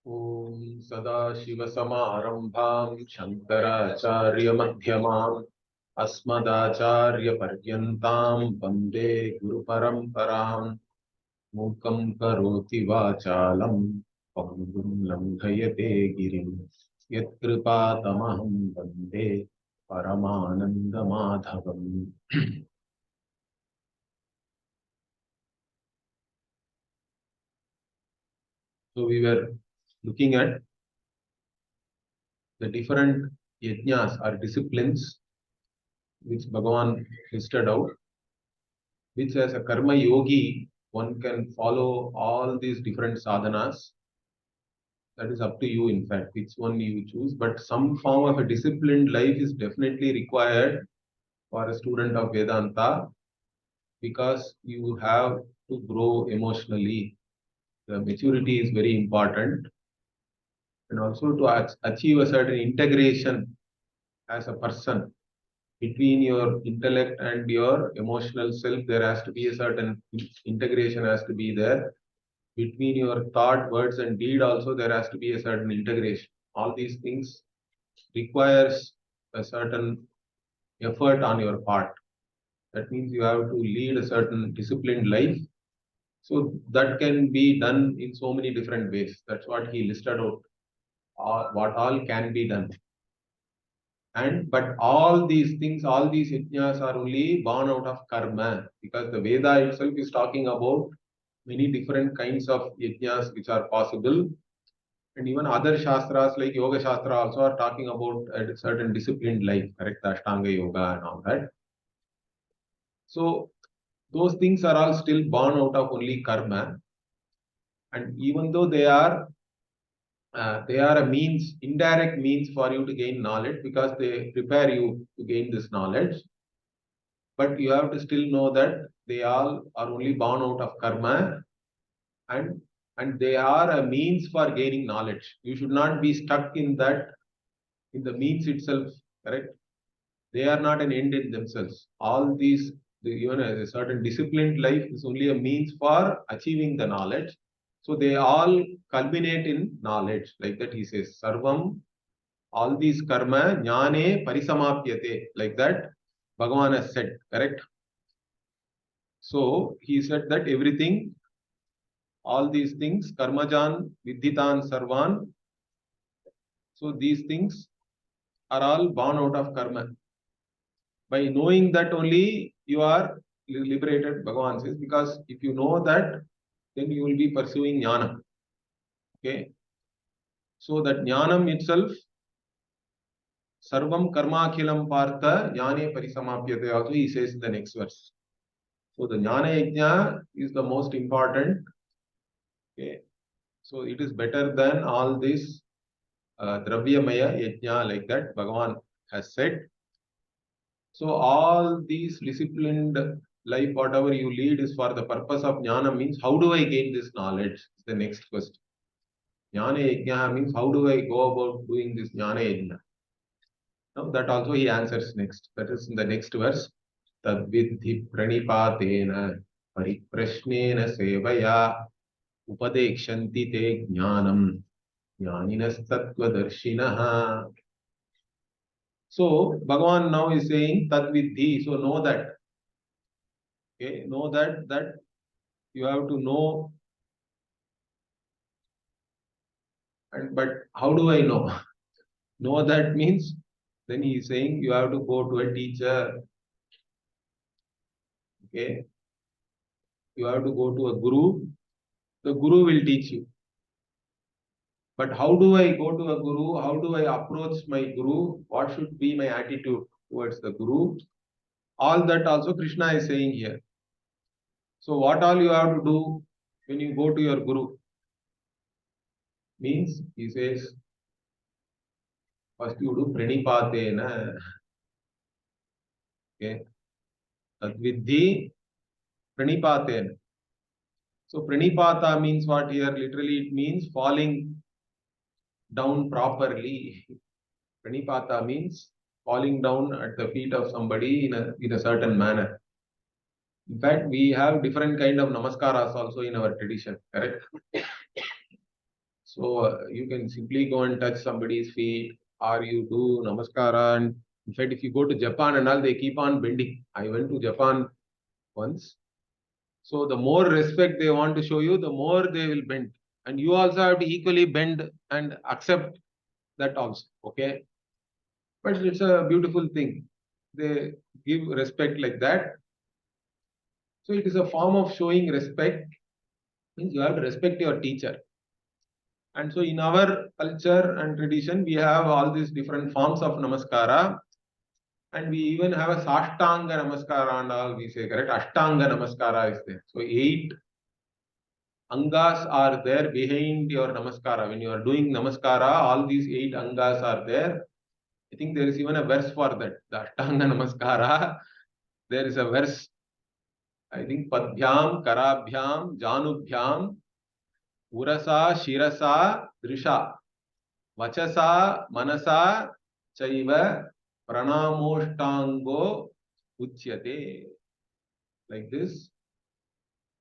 Om Sadashivasamārambhām Shankaracharya-madhyamām Asmadacharya-paryantām Vande Guru-paramparam Mukam karoti vācālam Pangum lamghayate girim Yatkripatamaham Vande Paramanandamadhavam. So we were looking at the different yajnas or disciplines which Bhagavan listed out, which as a karma yogi, one can follow all these different sadhanas. That is up to you, in fact, which one you choose. But some form of a disciplined life is definitely required for a student of Vedanta because you have to grow emotionally. The maturity is very important. And also to achieve a certain integration as a person between your intellect and your emotional self, there has to be a certain integration has to be there. Between your thought, words, and deed, also there has to be a certain integration. All these things requires a certain effort on your part. That means you have to lead a certain disciplined life. So that can be done in so many different ways. That's what he listed out. What all can be done. But all these things, all these yajnas are only born out of karma, because the Veda itself is talking about many different kinds of yajnas which are possible, and even other shastras like Yoga Shastra also are talking about a certain disciplined life, correct? Ashtanga Yoga and all that. So those things are all still born out of only karma, and even though they are a means, indirect means for you to gain knowledge because they prepare you to gain this knowledge. But you have to still know that they all are only born out of karma, and they are a means for gaining knowledge. You should not be stuck in that, in the means itself, correct? They are not an end in themselves. All these, even a certain disciplined life is only a means for achieving the knowledge. So they all culminate in knowledge. Like that he says, Sarvam, all these karma, jnane parisamapyate. Like that Bhagavan has said, correct? So he said that everything, all these things, karmajan, vidhitan, sarvan. So these things are all born out of karma. By knowing that only you are liberated, Bhagavan says, because if you know that, then you will be pursuing jnana. Okay. So that jnanam itself, sarvam karma akhilam partha jnane parisamapyate, also he says in the next verse. So the jnana yajna is the most important. Okay. So it is better than all this dravyamaya yajna, like that Bhagavan has said. So all these disciplined life, whatever you lead, is for the purpose of jnana, means how do I gain this knowledge? Is the next question. Jnana yajna means how do I go about doing this jnana yajna? Now that also he answers next. That is in the next verse. Tadvidhi pranipatena pariprashnena sevaya upadekshanti te jnanam jnaninas tattvadarshinaha. So Bhagavan now is saying tadvidhi. So know that. Okay, know that you have to know. And but how do I know? Know that means, then he is saying you have to go to a teacher. Okay, you have to go to a guru. The guru will teach you. But how do I go to a guru? How do I approach my guru? What should be my attitude towards the guru? All that also Krishna is saying here. So what all you have to do when you go to your guru? Means he says, first you do pranipatena. Okay. Tadvidhi pranipatena. So pranipata means what here? Literally it means falling down properly. Pranipata means falling down at the feet of somebody in a certain manner. In fact, we have different kind of namaskaras also in our tradition, correct? So you can simply go and touch somebody's feet, or you do namaskara. And in fact, if you go to Japan and all, they keep on bending. I went to Japan once. So the more respect they want to show you, the more they will bend. And you also have to equally bend and accept that also. Okay. But it's a beautiful thing. They give respect like that. So it is a form of showing respect. Means you have to respect your teacher. And so in our culture and tradition, we have all these different forms of namaskara. And we even have a Sashtanga namaskara and all we say, correct? Ashtanga namaskara is there. So 8 angas are there behind your namaskara. When you are doing namaskara, all these 8 angas are there. I think there is even a verse for that. The Ashtanga namaskara. There is a verse. I think Padbhyam, Karabhyam, Janubhyam, Urasa, Shirasa, Drisha. Vachasa, Manasa, Chaiva, Pranamoshtango, Uchyate. Like this,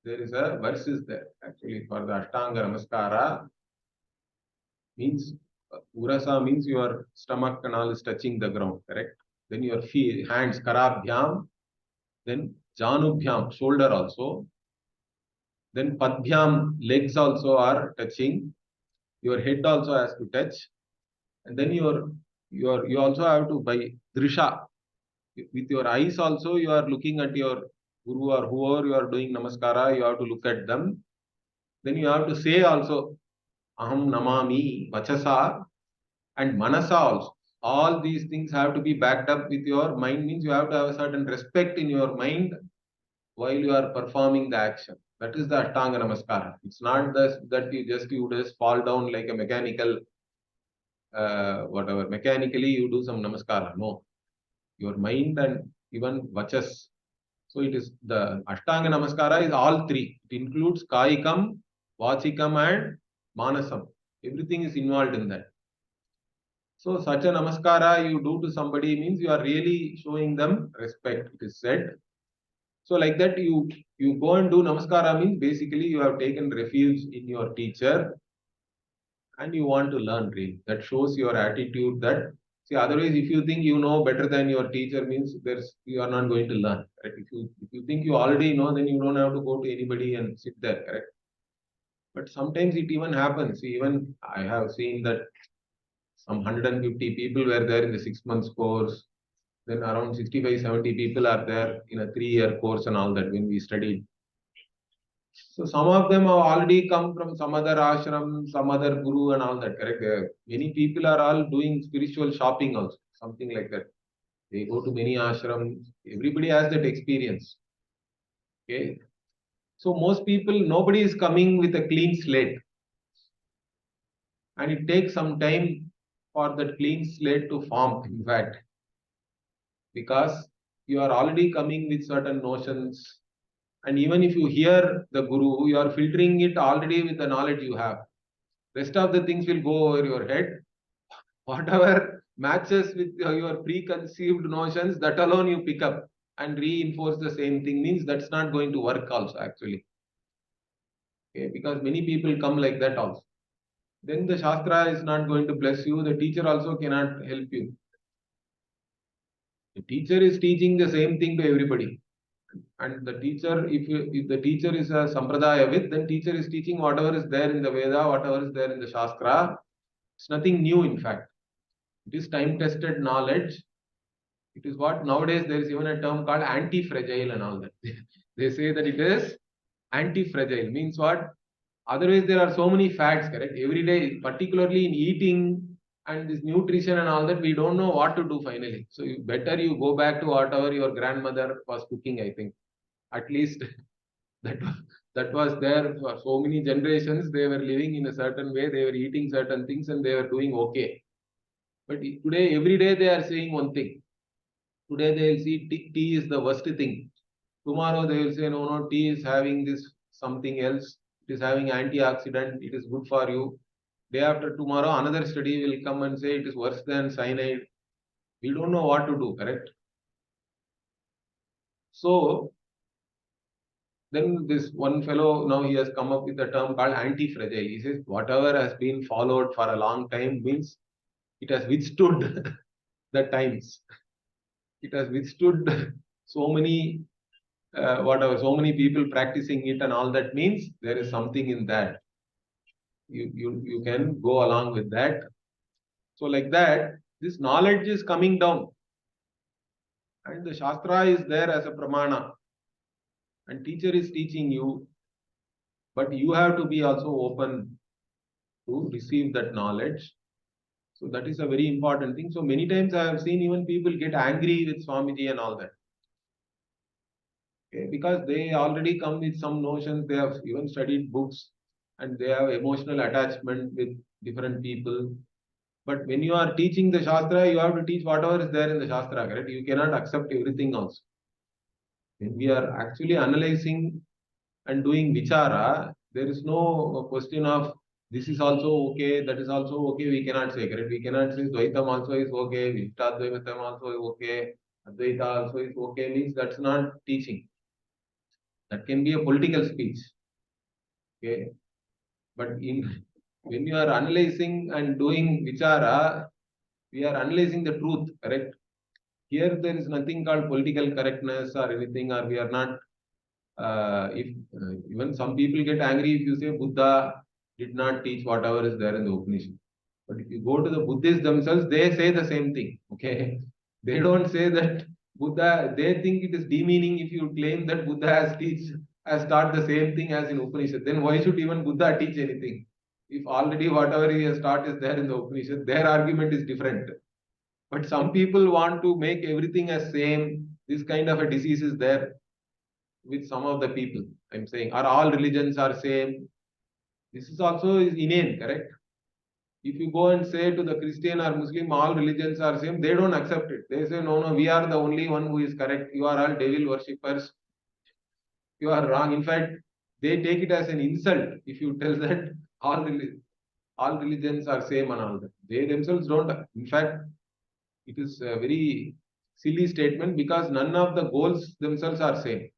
there is a verse is there. Actually, for the Ashtanga Namaskara, means Urasa means your stomach and all is touching the ground, correct? Then your feet, hands, Karabhyam, then Janubhyam, shoulder also. Then Padbhyam, legs also are touching. Your head also has to touch. And then you also have to by Drisha. With your eyes also, you are looking at your guru or whoever you are doing namaskara, you have to look at them. Then you have to say also, Aham Namami, Vachasa, and Manasa also. All these things have to be backed up with your mind, means you have to have a certain respect in your mind while you are performing the action. That is the Ashtanga Namaskara. It's not that you just fall down like a mechanical, whatever, mechanically you do some Namaskara. No. Your mind and even Vachas. So it is the Ashtanga Namaskara is all three. It includes Kaikam, Vachikam and Manasam. Everything is involved in that. So such a Namaskara you do to somebody means you are really showing them respect, it is said. So like that you go and do Namaskara means basically you have taken refuge in your teacher and you want to learn really. That shows your attitude that see otherwise if you think you know better than your teacher means there's you are not going to learn. Correct? If you think you already know, then you don't have to go to anybody and sit there, correct? But sometimes it even happens. Even I have seen that some 150 people were there in the 6 months course. Then around 65, 70 people are there in a 3-year course and all that when we studied. So some of them have already come from some other ashram, some other guru and all that, correct? Many people are all doing spiritual shopping also, something like that. They go to many ashrams. Everybody has that experience. Okay. So most people, nobody is coming with a clean slate. And it takes some time for that clean slate to form, in fact. Because you are already coming with certain notions. And even if you hear the guru, you are filtering it already with the knowledge you have. Rest of the things will go over your head. Whatever matches with your preconceived notions, that alone you pick up and reinforce the same thing means that's not going to work also actually. Okay, because many people come like that also. Then the Shastra is not going to bless you. The teacher also cannot help you. The teacher is teaching the same thing to everybody. And the teacher, if the teacher is a Sampradaya then teacher is teaching whatever is there in the Veda, whatever is there in the Shastra. It's nothing new in fact. It is time-tested knowledge. It is what nowadays there is even a term called anti-fragile and all that. They say that it is anti-fragile. Means what? Otherwise, there are so many facts, correct? Every day, particularly in eating and this nutrition and all that, we don't know what to do finally. So better you go back to whatever your grandmother was cooking, I think. At least that, that was there for so many generations. They were living in a certain way. They were eating certain things and they were doing okay. But today, every day they are saying one thing. Today they will see tea is the worst thing. Tomorrow they will say, no, no, tea is having this something else. It is having antioxidant. It is good for you. Day after tomorrow, another study will come and say it is worse than cyanide. We don't know what to do, correct? So, Then this one fellow, now he has come up with a term called anti-fragile. He says whatever has been followed for a long time means it has withstood the times. It has withstood so many so many people practicing it, and all that means there is something in that. You can go along with that. So like that, this knowledge is coming down, and the Shastra is there as a pramana, and teacher is teaching you, but you have to be also open to receive that knowledge. So that is a very important thing. So many times I have seen even people get angry with Swamiji and all that. Okay? Because they already come with some notions, they have even studied books, and they have emotional attachment with different people. But when you are teaching the Shastra, you have to teach whatever is there in the Shastra, correct? You cannot accept everything also. When we are actually analyzing and doing vichara, there is no question of this is also okay, that is also okay, we cannot say, correct? We cannot say Dvaitam also is okay, Vishtadvaitam also is okay, Advaita also is okay, means that's not teaching. That can be a political speech. Okay. But when you are analyzing and doing vichara, we are analyzing the truth, correct? Here there is nothing called political correctness or anything, or we are not. If even some people get angry if you say Buddha did not teach whatever is there in the Upanishad. But if you go to the Buddhists themselves, they say the same thing. Okay, they don't say that Buddha. They think it is demeaning if you claim that Buddha has taught the same thing as in Upanishad. Then why should even Buddha teach anything? If already whatever he has taught is there in the Upanishad, their argument is different. But some people want to make everything as same. This kind of a disease is there with some of the people. I'm saying, are all religions are same? This is also is inane, correct? If you go and say to the Christian or Muslim, all religions are same, they don't accept it. They say, no, no, we are the only one who is correct. You are all devil worshippers. You are wrong. In fact, they take it as an insult if you tell that all religions are same and all that. They themselves don't. In fact, it is a very silly statement because none of the goals themselves are same.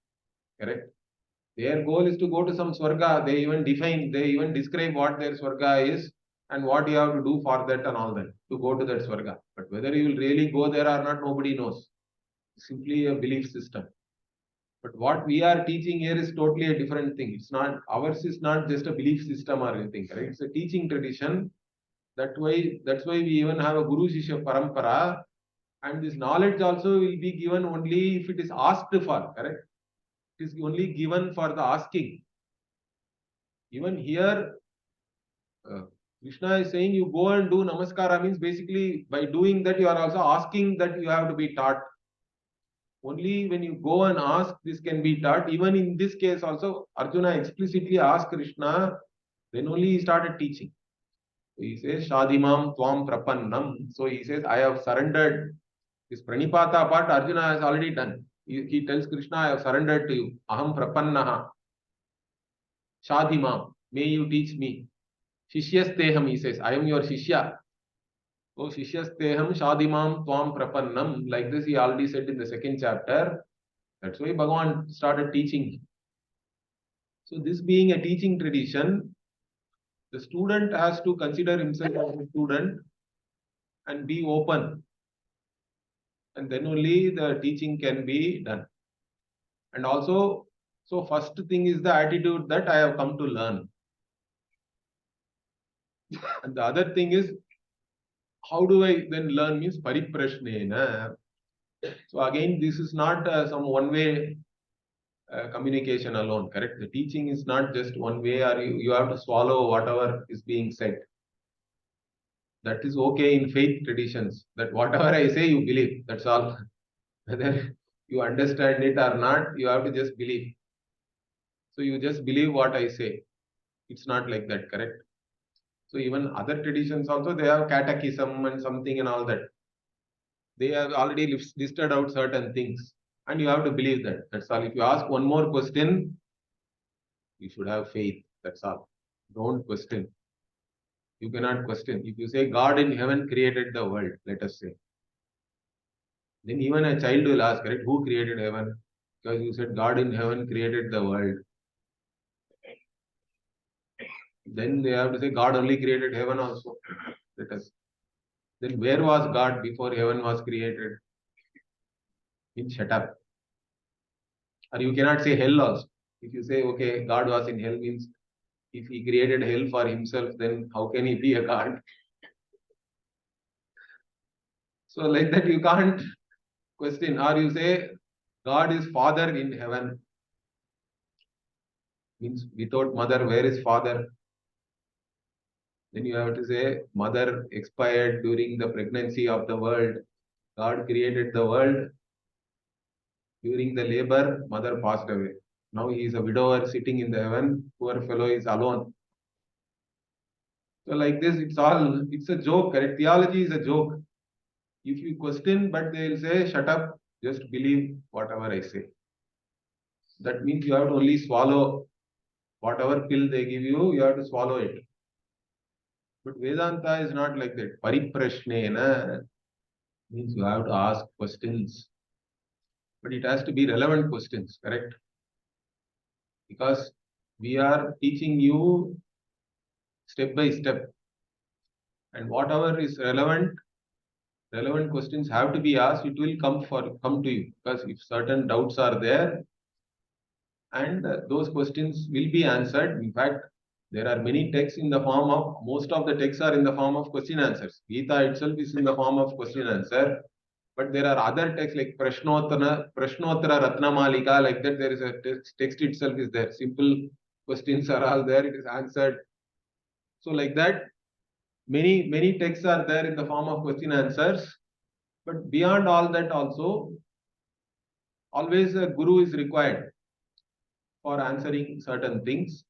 Correct? Their goal is to go to some swarga. They even describe what their swarga is and what you have to do for that and all that to go to that swarga. But whether you will really go there or not, nobody knows. It's simply a belief system. But what we are teaching here is totally a different thing. It's not ours is not just a belief system or anything, right? It's a teaching tradition. That's why we even have a Guru Shishya Parampara, and this knowledge also will be given only if it is asked for, correct? It is only given for the asking. Even here, uh, Krishna is saying you go and do namaskara means basically by doing that you are also asking that you have to be taught. Only when you go and ask this can be taught. Even in this case also, Arjuna explicitly asked Krishna, then only he started teaching. So he says, Shadimam Tvam Prapannam. So he says, I have surrendered. This Pranipata part Arjuna has already done. He tells Krishna, I have surrendered to you. Aham Prapannaha. Shadimam. May you teach me. Shishyasteham, he says, I am your Shishya. So Shishyasteham Shadimam Tvam Prapannam. Like this, he already said in the second chapter. That's why Bhagavan started teaching. So, this being a teaching tradition, the student has to consider himself as a student and be open. And then only the teaching can be done. And also, so first thing is the attitude that I have come to learn. And the other thing is, how do I then learn means pariprashnena. So again, this is not some one-way communication alone, correct? The teaching is not just one way, or you have to swallow whatever is being said. That is okay in faith traditions, that whatever I say, you believe. That's all. Whether you understand it or not, you have to just believe. So you just believe what I say. It's not like that, correct? So even other traditions also, they have catechism and something and all that. They have already listed out certain things. And you have to believe that. That's all. If you ask one more question, you should have faith. That's all. Don't question. You cannot question. If you say God in heaven created the world, let us say, then even a child will ask, correct, who created heaven? Because you said God in heaven created the world. Then they have to say God only created heaven also. Let us. Then where was God before heaven was created? Shut up. Or you cannot say hell also. If you say, okay, God was in hell, means if he created hell for himself, then how can he be a God? So like that you can't question. Or you say God is Father in heaven. Means without mother, where is father? Then you have to say mother expired during the pregnancy of the world. God created the world. During the labor, mother passed away. Now he is a widower sitting in the heaven. Poor fellow is alone. So like this, it's a joke, correct? Theology is a joke. If you question, but they will say, shut up, just believe whatever I say. That means you have to only swallow whatever pill they give you, you have to swallow it. But Vedanta is not like that. Pariprashnena means you have to ask questions. But it has to be relevant questions, correct? Because we are teaching you step by step. And whatever is relevant questions have to be asked, it will come to you. Because if certain doubts are there, and those questions will be answered. In fact, there are many texts in the form of, most of the texts are in the form of question answers. Gita itself is in the form of question answer. But there are other texts like Prashnottara Ratnamalika, like that there is a text itself is there. Simple questions are all there, it is answered. So like that, many texts are there in the form of question answers. But beyond all that also, always a guru is required for answering certain things.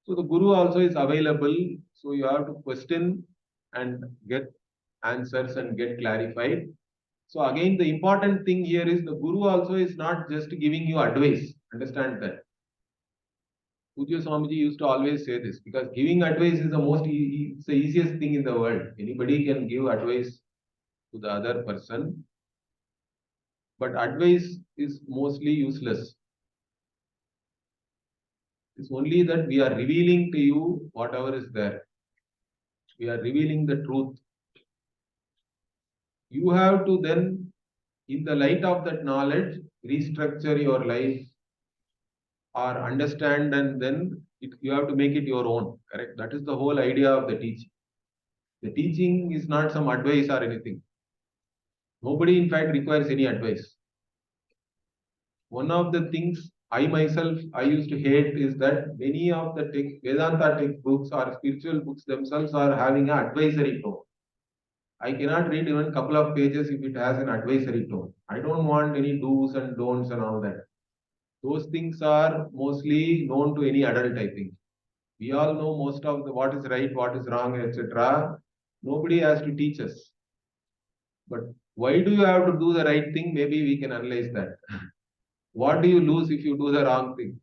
So the guru also is available. So you have to question and get answers and get clarified. So again, the important thing here is the guru also is not just giving you advice. Understand that. Pujya Swamiji used to always say this because giving advice is it's the easiest thing in the world. Anybody can give advice to the other person, but advice is mostly useless. It's only that we are revealing to you whatever is there. We are revealing the truth. You have to then, in the light of that knowledge, restructure your life or understand, and then you have to make it your own. Correct? That is the whole idea of the teaching. The teaching is not some advice or anything. Nobody, in fact, requires any advice. One of the things I used to hate is that many of the Vedanta textbooks or spiritual books themselves are having an advisory tone. I cannot read even a couple of pages if it has an advisory tone. I don't want any do's and don'ts and all that. Those things are mostly known to any adult, I think. We all know most of what is right, what is wrong, etc. Nobody has to teach us. But why do you have to do the right thing? Maybe we can analyze that. What do you lose if you do the wrong thing?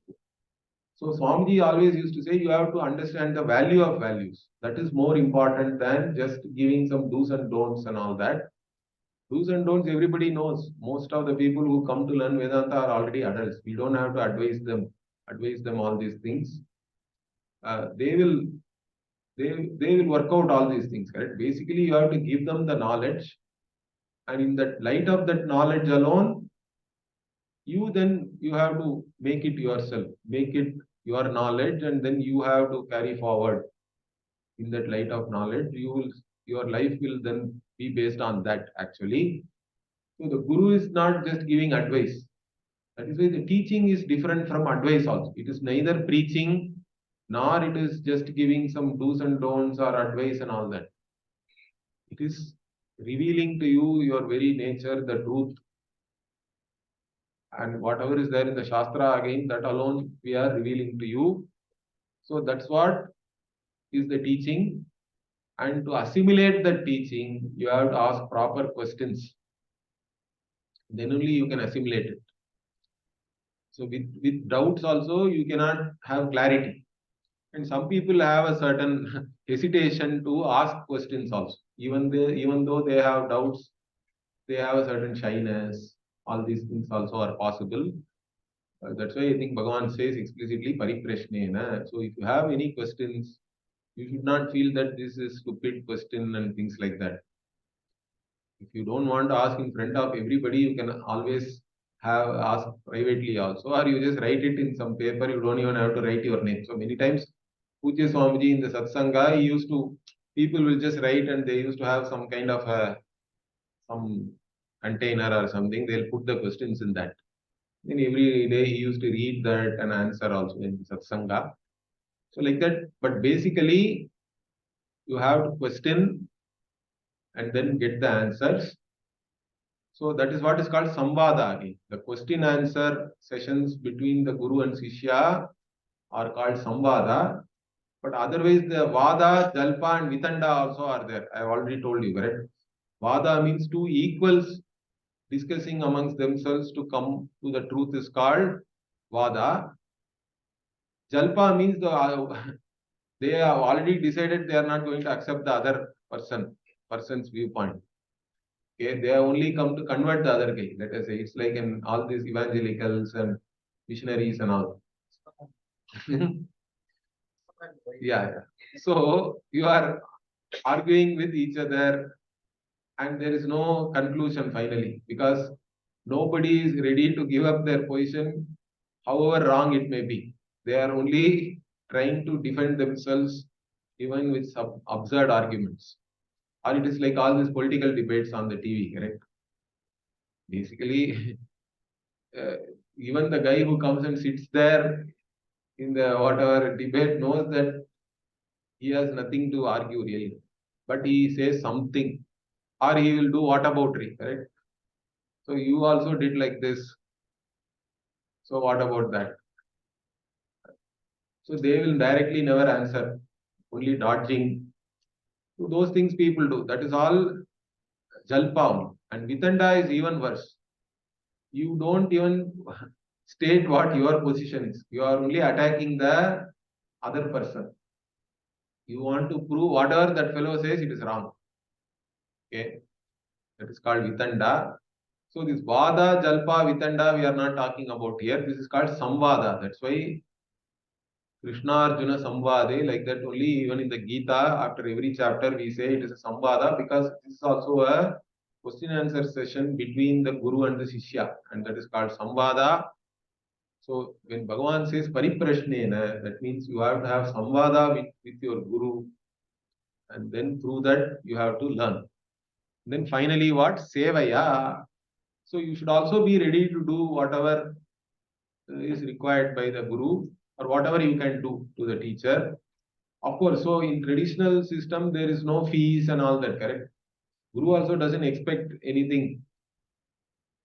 So Swamiji always used to say you have to understand the value of values. That is more important than just giving some do's and don'ts and all that. Do's and don'ts everybody knows. Most of the people who come to learn Vedanta are already adults. We don't have to advise them all these things. They will they will work out all these things, correct? Basically, you have to give them the knowledge, and in that light of that knowledge alone, you have to make it yourself, make it your knowledge, and then you have to carry forward in that light of knowledge. Your life will then be based on that actually. So the guru is not just giving advice. That is why the teaching is different from advice also. It is neither preaching nor it is just giving some do's and don'ts or advice and all that. It is revealing to you your very nature, the truth, and whatever is there in the Shastra, again, that alone we are revealing to you. So that's what is the teaching. And to assimilate the teaching, you have to ask proper questions. Then only you can assimilate it. So with doubts also, you cannot have clarity. And some people have a certain hesitation to ask questions also. Even though they have doubts, they have a certain shyness. All these things also are possible. That's why I think Bhagavan says explicitly pariprashnena. So if you have any questions, you should not feel that this is stupid question and things like that. If you don't want to ask in front of everybody, you can always have ask privately also, or you just write it in some paper. You don't even have to write your name. So many times, Pujya Swamiji in the Satsanga, he used to, people will just write and they used to have some kind of some container or something. They'll put the questions in that. Then every day he used to read that and answer also in Satsanga. So like that, but basically you have to question and then get the answers. So that is what is called samvada again. The question answer sessions between the guru and shishya are called samvada. But otherwise the vada, jalpa and vitanda also are there. I have already told you, correct? Vada means two equals discussing amongst themselves to come to the truth is called vada. Jalpa means they have already decided they are not going to accept the other person's viewpoint. Okay, they have only come to convert the other guy. Let us say it's like in all these evangelicals and missionaries and all. Yeah, yeah. So you are arguing with each other, and there is no conclusion finally because nobody is ready to give up their position, however wrong it may be. They are only trying to defend themselves, even with some absurd arguments. Or it is like all these political debates on the TV, correct? Basically, uh, even the guy who comes and sits there in the whatever debate knows that he has nothing to argue really, but he says something, or he will do whataboutery, correct? So you also did like this. So what about that? So they will directly never answer, only dodging. So those things people do. That is all jalpa. And vitanda is even worse. You don't even state what your position is. You are only attacking the other person. You want to prove whatever that fellow says, it is wrong. Okay, that is called vitanda. So this vada, jalpa, vitanda, we are not talking about here. This is called samvada. That's why Krishna Arjuna samvade, like that only even in the Gita, after every chapter we say it is a samvada because this is also a question answer session between the guru and the shishya, and that is called samvada. So when Bhagavan says pariprashnena, that means you have to have samvada with your guru, and then through that you have to learn. Then finally, what? Sevaya. So you should also be ready to do whatever is required by the guru or whatever you can do to the teacher. Of course, so in traditional system there is no fees and all that, correct? Guru also doesn't expect anything.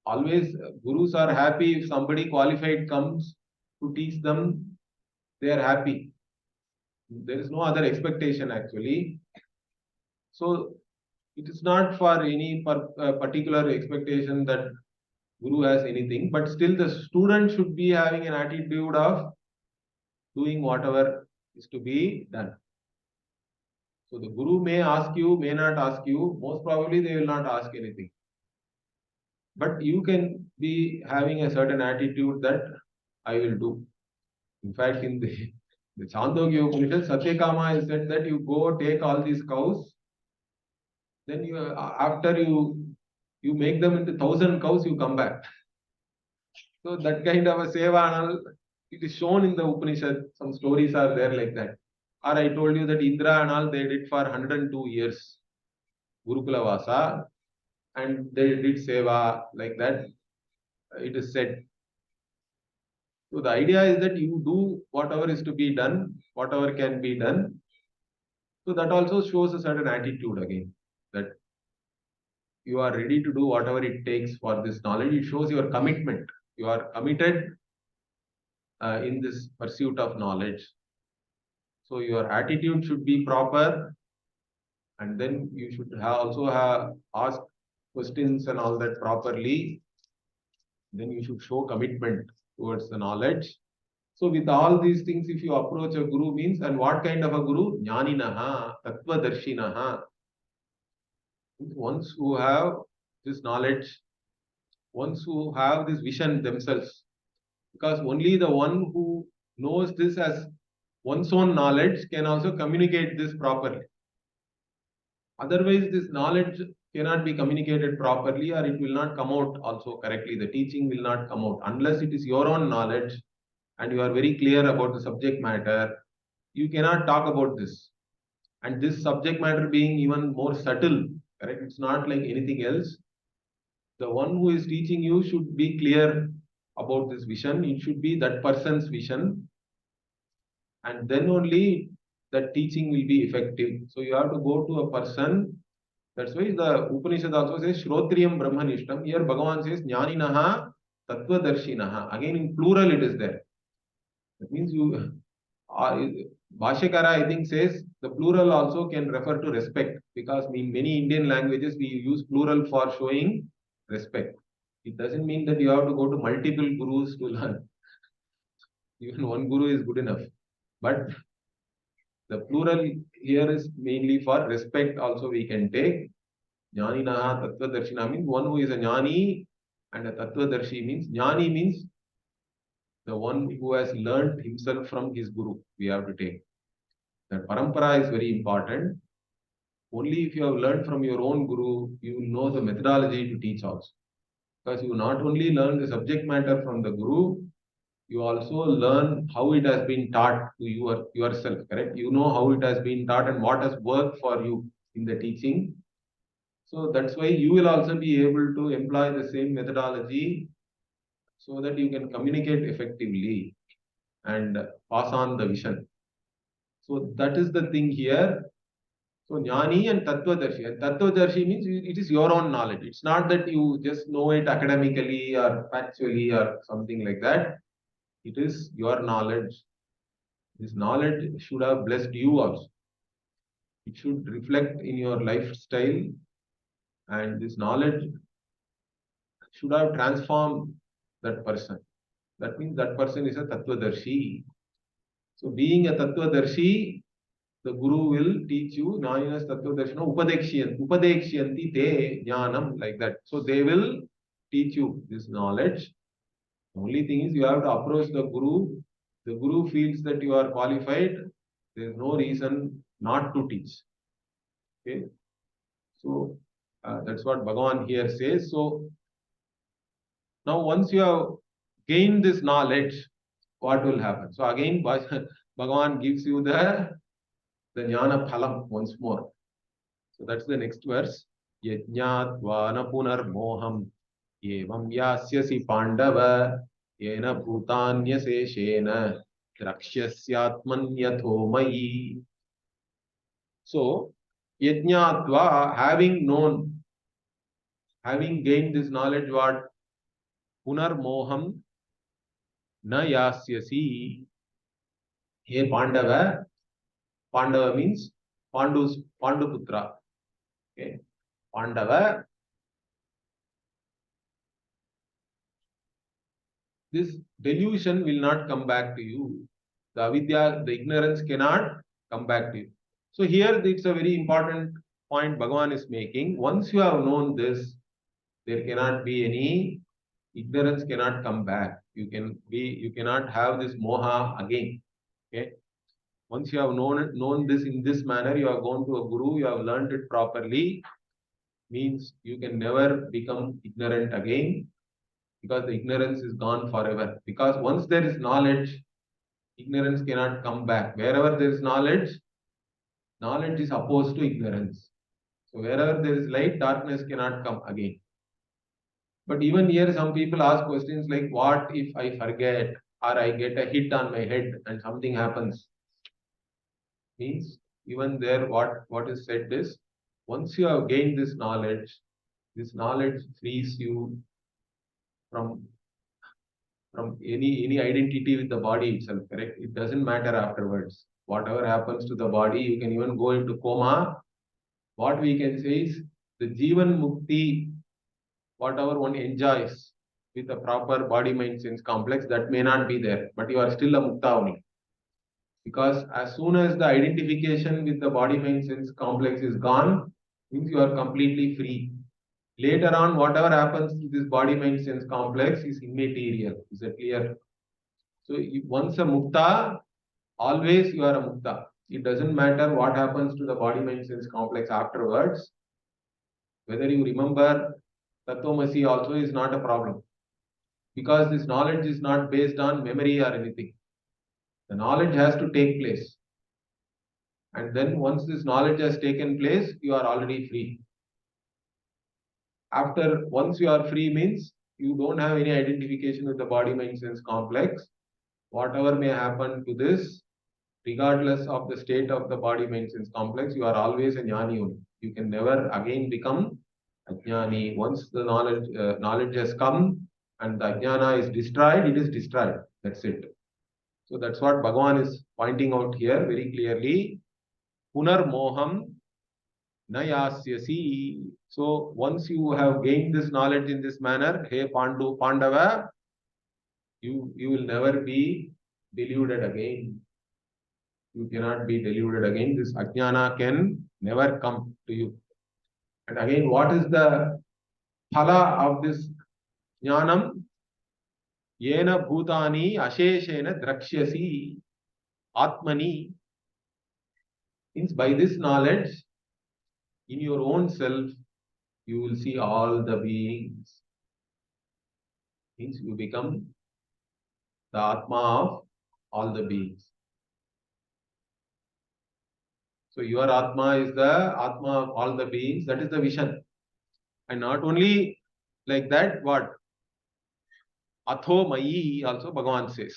Always gurus are happy if somebody qualified comes to teach them, they are happy. There is no other expectation actually. So it is not for any particular expectation that guru has anything, but still the student should be having an attitude of doing whatever is to be done. So the guru may ask you, may not ask you, most probably they will not ask anything. But you can be having a certain attitude that I will do. In fact, in the Chandogya Upanishad, Satyakama is said that you go take all these cows, then you after you make them into 1,000 cows, you come back. So that kind of a seva and all, it is shown in the Upanishad. Some stories are there like that. Or I told you that Indra and all they did for 102 years Gurukula Vasa and they did seva like that. It is said. So the idea is that you do whatever is to be done, whatever can be done. So that also shows a certain attitude again that you are ready to do whatever it takes for this knowledge. It shows your commitment. You are committed in this pursuit of knowledge. So your attitude should be proper, and then you should also have asked questions and all that properly. Then you should show commitment towards the knowledge. So with all these things, if you approach a guru means, and what kind of a guru? Jnaninaha, Tattvadarshinaha. Ones who have this knowledge, ones who have this vision themselves. because only the one who knows this as one's own knowledge can also communicate this properly. Otherwise, this knowledge cannot be communicated properly, or it will not come out also correctly. The teaching will not come out unless it is your own knowledge and you are very clear about the subject matter. You cannot talk about this. And this subject matter being even more subtle, correct? It's not like anything else. The one who is teaching you should be clear about this vision. It should be that person's vision, and then only that teaching will be effective. So you have to go to a person. That's why the Upanishad also says Shrotriyam Brahmanishtam. Here Bhagavan says Jnaninaha Tattvadarshinaha. Again in plural it is there. That means Bhashyakara I think says the plural also can refer to respect, because in many Indian languages we use plural for showing respect. It doesn't mean that you have to go to multiple gurus to learn. Even one guru is good enough. But the plural here is mainly for respect also we can take. Jnaninaha Tattvadarshina means one who is a Jnani, and a Tattvadarshi means Jnani means the one who has learned himself from his guru. We have to take. That parampara is very important. Only if you have learned from your own guru, you will know the methodology to teach also. Because you not only learn the subject matter from the guru, you also learn how it has been taught to yourself, correct? You know how it has been taught and what has worked for you in the teaching. So that's why you will also be able to employ the same methodology so that you can communicate effectively and pass on the vision. So that is the thing here. So Jnani and Tattvadarshi. And Tattvadarshi means it is your own knowledge. It's not that you just know it academically or factually or something like that. It is your knowledge. This knowledge should have blessed you also. It should reflect in your lifestyle, and this knowledge should have transformed that person. That means that person is a Tattvadarshi. So being a Tattvadarshi, the Guru will teach you Nayanas Tattvadarshana Upadekshiyanti te jnanam, like that. So they will teach you this knowledge. The only thing is you have to approach the Guru. The Guru feels that you are qualified. There is no reason not to teach. Okay. So that's what Bhagavan here says. So now once you have gained this knowledge, what will happen? So again Bhagavan gives you the Jnana Phalam once more. So that's the next verse. Yajñātvāna punar moham evam yasyasi pandava yena bhutanyaseshena drakshasyatman mayi. So Yajñātva, having known, having gained this knowledge, what? Punar moham na yasyasi. He Pandava. Pandava means Panduputra. Okay. Pandava. This delusion will not come back to you. The avidya, the ignorance cannot come back to you. So here it's a very important point Bhagavan is making. Once you have known this, there cannot be any ignorance cannot come back. You cannot have this moha again. Okay. Once you have known this in this manner, you have gone to a guru, you have learned it properly, means you can never become ignorant again, because the ignorance is gone forever. Because once there is knowledge, ignorance cannot come back. Wherever there is knowledge, knowledge is opposed to ignorance. So wherever there is light, darkness cannot come again. But even here, some people ask questions like, what if I forget or I get a hit on my head and something happens? Means even there, what is said is, once you have gained this knowledge frees you from any identity with the body itself, correct? It doesn't matter afterwards. Whatever happens to the body, you can even go into coma. What we can say is the Jivan Mukti, whatever one enjoys with a proper body mind sense complex, that may not be there, but you are still a Mukta only. Because as soon as the identification with the body mind sense complex is gone, means you are completely free. Later on, whatever happens to this body mind sense complex is immaterial. Is that clear? So once a mukta, always you are a mukta. It doesn't matter what happens to the body mind sense complex afterwards. Whether you remember Tattvamasi also is not a problem. Because this knowledge is not based on memory or anything. The knowledge has to take place. And then once this knowledge has taken place, you are already free. Once you are free means you don't have any identification with the body mind sense complex. Whatever may happen to this, regardless of the state of the body mind sense complex, you are always a jnani only. You can never again become a jnani. Once the knowledge has come and the ajnana is destroyed, it is destroyed. That's it. So that's what Bhagavan is pointing out here very clearly. Punar moham nayasyasi. So once you have gained this knowledge in this manner, hey Pandava, you will never be deluded again. You cannot be deluded again. This ajnana can never come to you. And again, what is the phala of this jnanam? Yena bhutani asheshena drakshyasi atmani. Means by this knowledge, in your own self, you will see all the beings. Means you become the Atma of all the beings. So your Atma is the Atma of all the beings. That is the vision. And not only like that, what? Atho Mayi also Bhagavan says.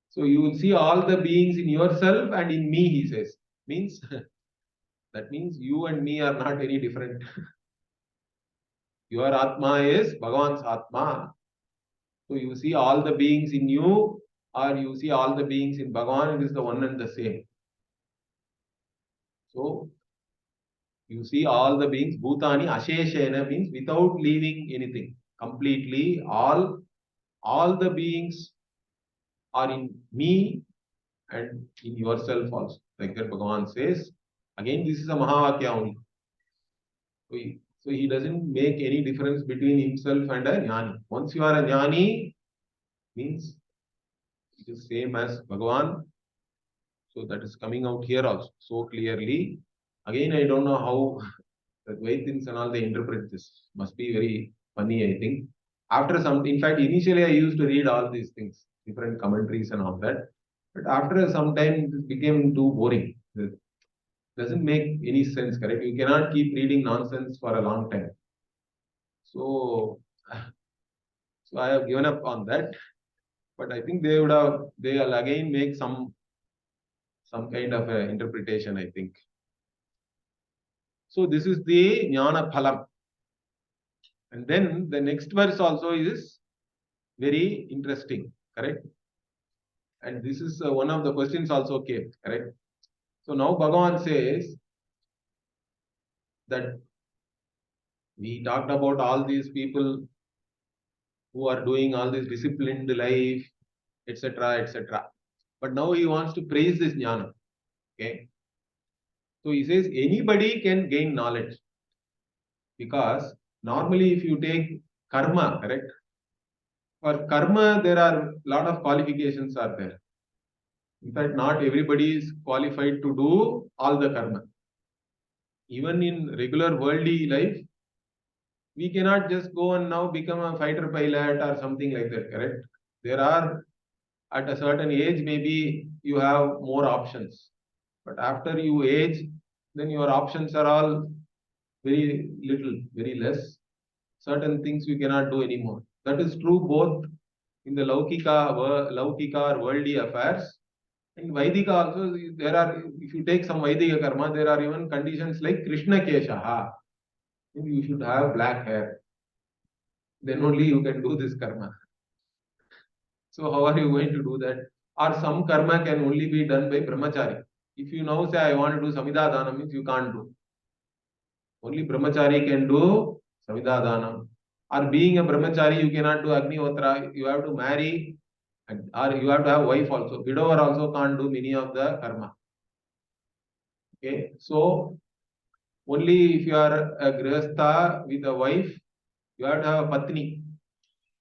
So you will see all the beings in yourself and in me, he says. Means that means you and me are not any different. Your Atma is Bhagavan's Atma. So you see all the beings in you, or you see all the beings in Bhagavan, it is the one and the same. So you see all the beings, Bhutani Asheshena means without leaving anything. Completely, all the beings are in me and in yourself also. Like that Bhagavan says. Again, this is a Mahavakya only. So he doesn't make any difference between himself and a jnani. Once you are a jnani, means it is same as Bhagavan. So that is coming out here also so clearly. Again, I don't know how the Dvaitins and all they interpret this. Must be very funny, I think. In fact, initially I used to read all these things, different commentaries and all that. But after some time, it became too boring. It doesn't make any sense, correct? You cannot keep reading nonsense for a long time. So I have given up on that. But I think they'll again make some kind of a interpretation, I think. So this is the jnana phalam. And then the next verse also is very interesting, correct? And this is one of the questions also came, correct? So now Bhagavan says that we talked about all these people who are doing all this disciplined life, etc., etc. But now he wants to praise this jnana. Okay. So he says anybody can gain knowledge. Because normally if you take karma, correct? For karma, there are a lot of qualifications are there. In fact, not everybody is qualified to do all the karma. Even in regular worldly life, we cannot just go and now become a fighter pilot or something like that, correct? There are, at a certain age, maybe you have more options. But after you age, then your options are all very little, very less. Certain things you cannot do anymore. That is true both in the Laukika or worldly affairs. In Vaidika also, there are, if you take some Vaidika karma, there are even conditions like Krishna Keshaha. You should have black hair. Then only you can do this karma. So how are you going to do that? Or some karma can only be done by brahmachari. If you now say, I want to do Samhita Dhanam, means you can't do. Only brahmachari can do Samhita Dhanam. Or being a brahmachari, you cannot do Agnihotra. You have to marry, or you have to have wife also. Widower also can't do many of the karma. Okay, so only if you are a grihastha with a wife, you have to have a patni.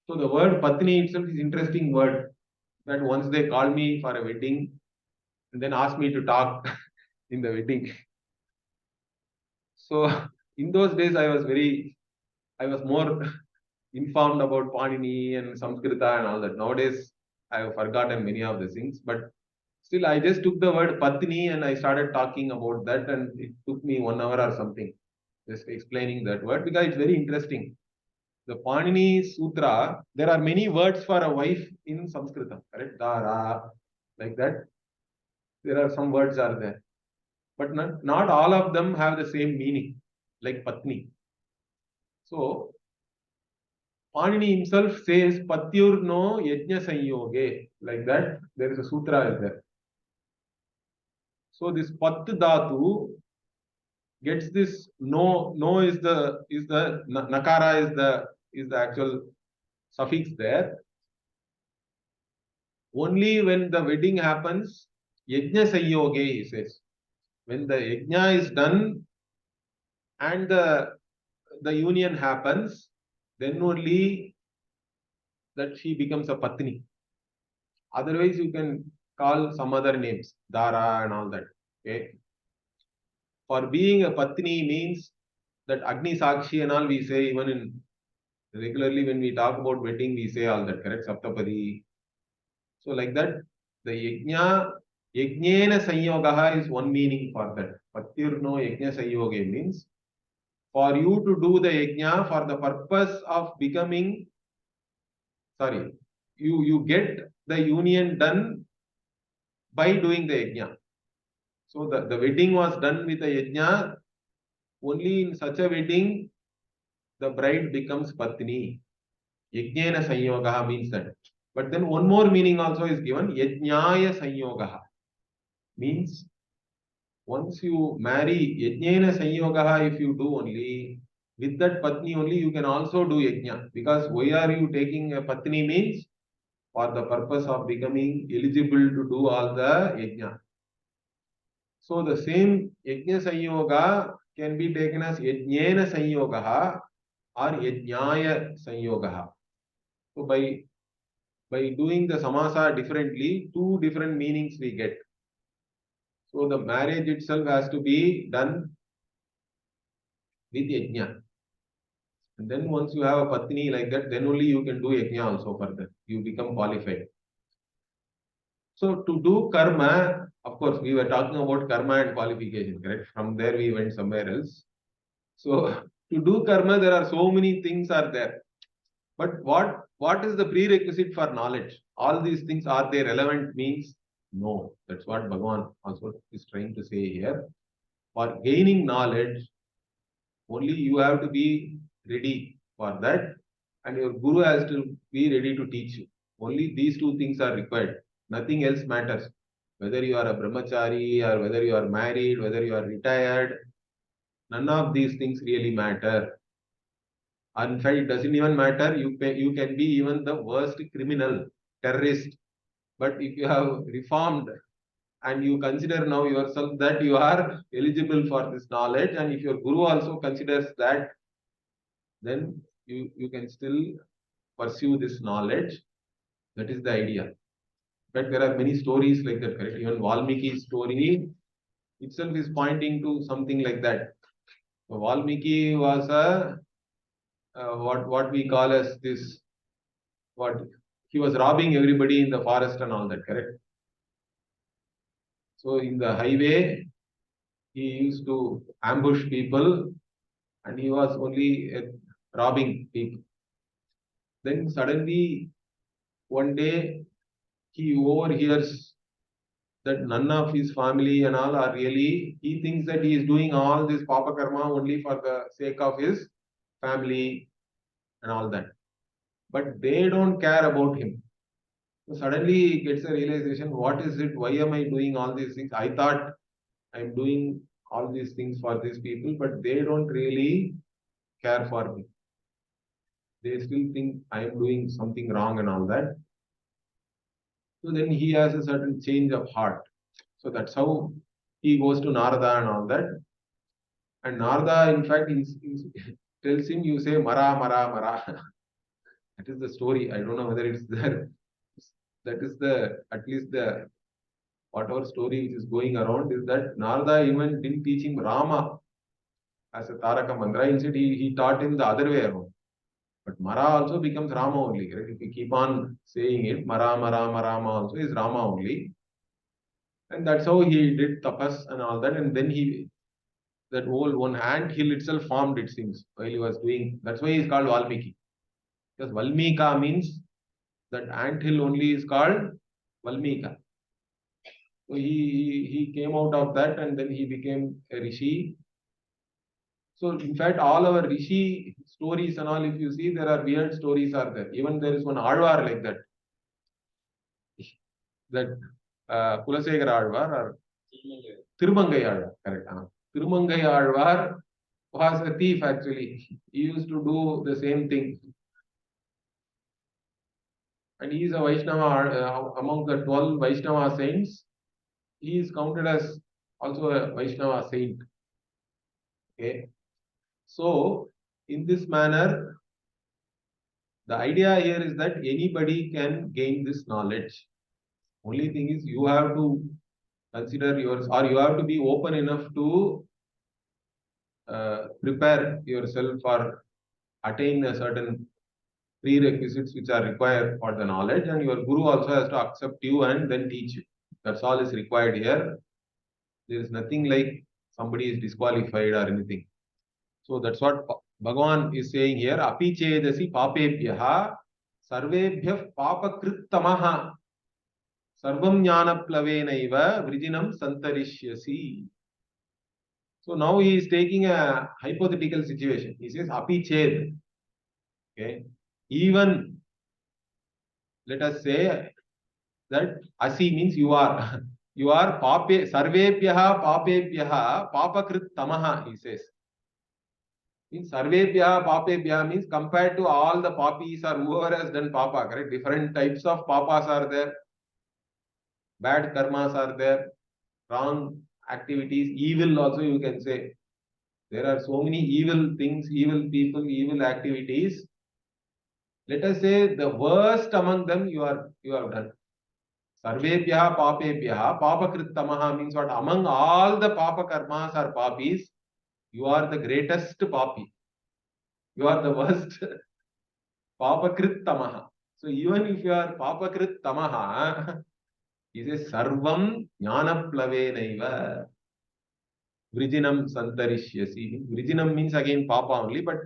So the word patni itself is interesting word. That once they called me for a wedding and then asked me to talk in the wedding. So in those days, I was more informed about Panini and Samskrita and all that. Nowadays, I have forgotten many of the things, but still, I just took the word Patni and I started talking about that, and it took me 1 hour or something just explaining that word because it's very interesting. The Panini Sutra, there are many words for a wife in Sanskrit, correct? Dara, like that. There are some words are there, but not all of them have the same meaning, like Patni. So Panini himself says Patyurno Yajna Sanyoge, like that. There is a sutra is there. So this Pat Dhatu gets this no is the nakara is the actual suffix there. Only when the wedding happens, Yajna Sanyoge, he says. When the yajna is done and the union happens, then only that she becomes a Patni. Otherwise, you can call some other names, Dara and all that. Okay. For being a Patni means that Agni Sakshi and all we say even in regularly when we talk about wedding, we say all that, correct? Saptapadi. So like that, the Yajnena Sanyogaha is one meaning for that. Patirno Yajna Sanyoge means for you to do the yajna for the purpose of becoming, sorry, you get the union done by doing the yajna. So the wedding was done with a yajna. Only in such a wedding, the bride becomes Patni. Yajnena Sanyogaha means that. But then one more meaning also is given. Yajnaya Sanyogaha means once you marry, Yajnena Sanyogaha, if you do only, with that Patni only, you can also do Yajna. Because why are you taking a Patni means for the purpose of becoming eligible to do all the Yajna. So the same Yajna Sanyoga can be taken as Yajnena Sanyogaha or Yajnaya Sanyogaha. So by doing the samasa differently, two different meanings we get. So the marriage itself has to be done with yajna. And then once you have a patni like that, then only you can do yajna also further. You become qualified. So to do karma, of course, we were talking about karma and qualification, correct? From there we went somewhere else. So to do karma, there are so many things are there. But what is the prerequisite for knowledge? All these things, are they relevant? Means no. That's what Bhagavan also is trying to say here. For gaining knowledge, only you have to be ready for that, and your guru has to be ready to teach you. Only these two things are required. Nothing else matters. Whether you are a brahmachari or whether you are married, whether you are retired, none of these things really matter. In fact, it doesn't even matter. You can be even the worst criminal, terrorist. But if you have reformed and you consider now yourself that you are eligible for this knowledge, and if your guru also considers that, then you can still pursue this knowledge. That is the idea. In fact, there are many stories like that, correct? Even Valmiki's story itself is pointing to something like that. So Valmiki was a what we call as this, what he was robbing everybody in the forest and all that, correct? So in the highway, he used to ambush people and he was only robbing people. Then suddenly one day he overhears that none of his family and all are really, he thinks that he is doing all this papa karma only for the sake of his family and all that. But they don't care about him. So suddenly he gets a realization, what is it? Why am I doing all these things? I thought I'm doing all these things for these people, but they don't really care for me. They still think I am doing something wrong and all that. So then he has a certain change of heart. So that's how he goes to Narada and all that. And Narada, in fact, tells him, you say Mara, Mara, Mara. That is the story. I don't know whether it's there. That is at least the whatever story which is going around is that Narada even didn't teach him Rama as a Taraka mantra. Instead, he taught him the other way around. But Mara also becomes Rama only. Right? If we keep on saying it, Mara, Mara, Rama also is Rama only. And that's how he did tapas and all that. And then that whole one ant hill itself formed, it seems, while he was doing. That's why he is called Valmiki. Because Valmika means that ant hill only is called Valmika. So he came out of that and then he became a rishi. So in fact, all our rishi stories and all, if you see, there are weird stories are there. Even there is one Alvar like that. That Kulasekara Alvar or Tirumangai Alvar, correct. Tirumangai Alvar was a thief actually. He used to do the same thing. And he is a Vaishnava among the 12 Vaishnava saints. He is counted as also a Vaishnava saint. Okay. So, in this manner, the idea here is that anybody can gain this knowledge. Only thing is you have to consider yours, or you have to be open enough to prepare yourself or attain a certain prerequisites which are required for the knowledge, and your guru also has to accept you and then teach you. That's all is required here. There is nothing like somebody is disqualified or anything. So that's what Bhagavan is saying here. Api chedasi papebhyaha sarvebhyah papakrittamaha sarvam jnana plavenaiva vrijinam santarishyasi. So now he is taking a hypothetical situation. He says api ched. Okay. Even let us say that asi means you are. You are pape sarvebhyaha papebhyaha papakrit tamaha, he says. Means sarvebhyaha papebhyaha means compared to all the papis or whoever has done papa, correct? Different types of papas are there. Bad karmas are there. Wrong activities, evil also you can say. There are so many evil things, evil people, evil activities. Let us say the worst among them you have done. Sarvebhyaha papebhyaha papakrittamaha means what? Among all the papa karmas or papis, you are the greatest papi. You are the worst papakrit tamaha. So even if you are papakrit tamaha, he says sarvam jnana plavenaiva vrijinam santarishyasi. Vrijinam means again papa only, but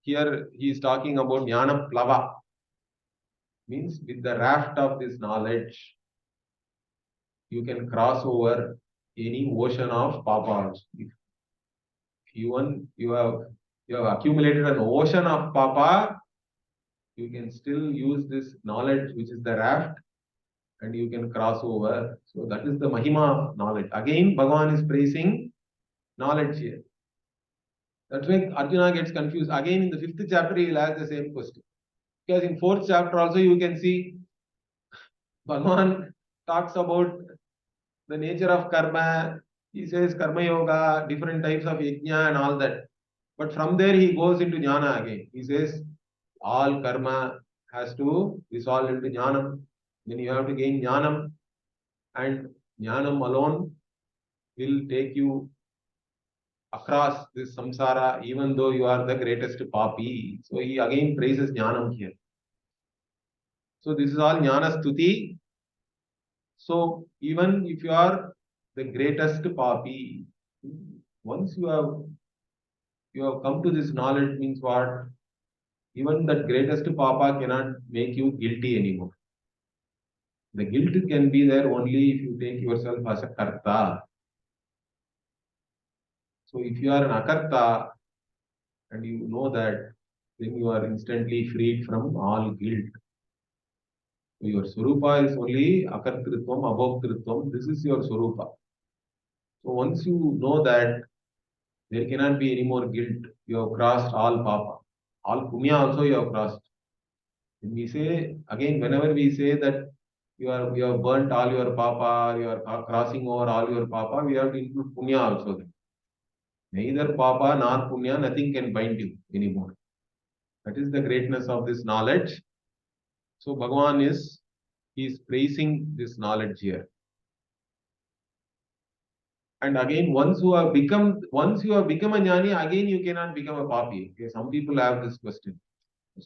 here he is talking about jnana plava. Means with the raft of this knowledge, you can cross over any ocean of papas. If you have accumulated an ocean of papa, you can still use this knowledge which is the raft and you can cross over. So that is the mahima of knowledge. Again, Bhagavan is praising knowledge here. That's why Arjuna gets confused. Again, in the 5th chapter, he will ask the same question. Because in 4th chapter also you can see Bhagavan talks about the nature of karma. He says karma yoga, different types of yajna and all that. But from there he goes into jnana again. He says all karma has to resolve into jnanam. Then you have to gain jnanam, and jnanam alone will take you across this samsara even though you are the greatest papi. So he again praises jnanam here. So this is all jnana stuti. So even if you are the greatest papi, once you have come to this knowledge means what? Even that greatest papa cannot make you guilty anymore. The guilt can be there only if you take yourself as a karta. So if you are an akarta and you know that, then you are instantly freed from all guilt. So your Swarupa is only akartritvam, abhoktritvam. This is your Swarupa. So once you know that, there cannot be any more guilt. You have crossed all papa. All punya also you have crossed. When we say, again, whenever we say that you have burnt all your papa, you are crossing over all your papa, we have to include punya also. Neither papa nor punya, nothing can bind you anymore. That is the greatness of this knowledge. So Bhagavan is he is praising this knowledge here. And again, once you have become a jnani, again you cannot become a papi. Okay, some people have this question.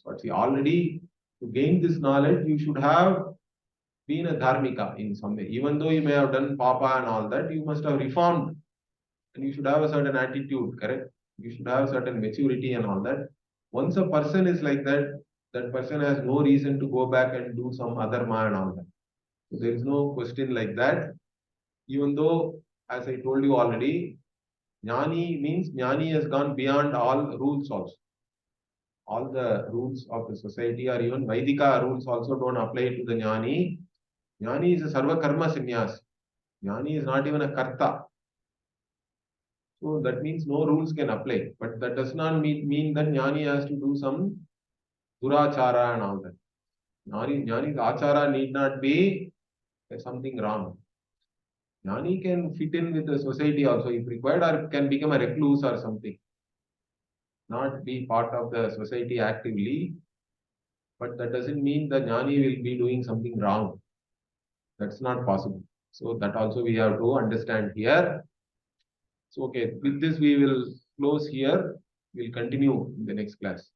But see, already to gain this knowledge, you should have been a dharmika in some way. Even though you may have done papa and all that, you must have reformed, and you should have a certain attitude, correct? You should have certain maturity and all that. Once a person is like that, that person has no reason to go back and do some other ma and all that. So there is no question like that. Even though, as I told you already, jnani means jnani has gone beyond all rules also. All the rules of the society or even Vaidika rules also don't apply to the jnani. Jnani is a sarva karma sannyas. Jnani is not even a karta. So that means no rules can apply. But that does not mean that jnani has to do some durachara and all that. Jnani's achara need not be something wrong. Jnani can fit in with the society also if required, or can become a recluse or something. Not be part of the society actively, but that doesn't mean the jnani will be doing something wrong. That's not possible. So that also we have to understand here. So okay, with this we will close here. We'll continue in the next class.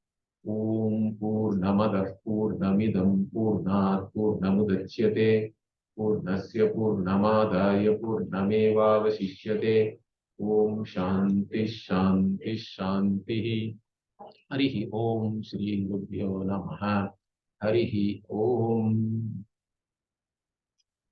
Om Purnamadah Purnamidam Purnat Purnamudachyate Purnasya Purnamadaya Purnamevavasishyate Om Shanti Shanti Shanti Harihi Om Shri Gurubhyo Namaha Harihi Om